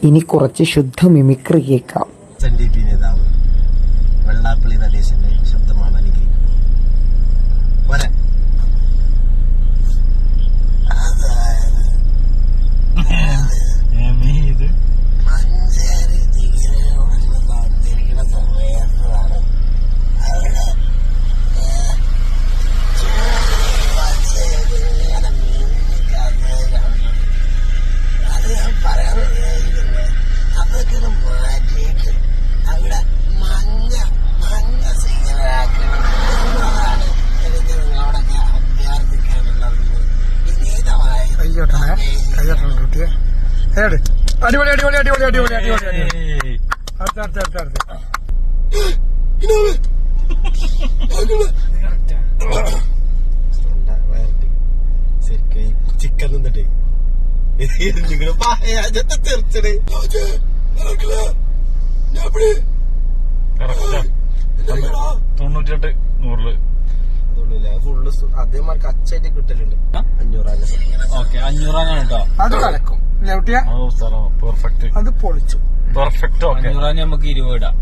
ഇനി കുറച്ച് ശുദ്ധ മിമിക്രി കേൾക്കാം. SNDP നേതാവ് വെള്ളാപ്പള്ളി നടേശന്റെ ശബ്ദമാണ് അനുകരിക്കുന്നത്. വരെ മഞ്ചേരി തിരികെ സമയത്താണ് അവിടെ അത് ഞാൻ പറയാറുണ്ട്. അതൊക്കെ മാറ്റിയിട്ട് അവിടെ മഞ്ഞ സീസണാക്കണം എന്നതാണ് എനിക്ക് നിങ്ങളോടൊക്കെ അഭ്യർത്ഥിക്കാനുള്ളത്. വിനീതമായി അടിപൊളി അടിപൊളി അടിപൊളി അടിപൊളി അടിപൊളി അടിപൊളി. ചിക്കൻ നിന്നിട്ടേ തീർച്ചയായിട്ടും 98 100 ഫുള്ള് അതേമാർക്ക് അച്ചായിട്ട് കിട്ടലുണ്ട്. 500 കേട്ടോ. അത് കലക്കും പെർഫെക്റ്റ്. അത് പൊളിച്ചു പെർഫെക്റ്റ്. 500 നമുക്ക് 20 ഇടാം.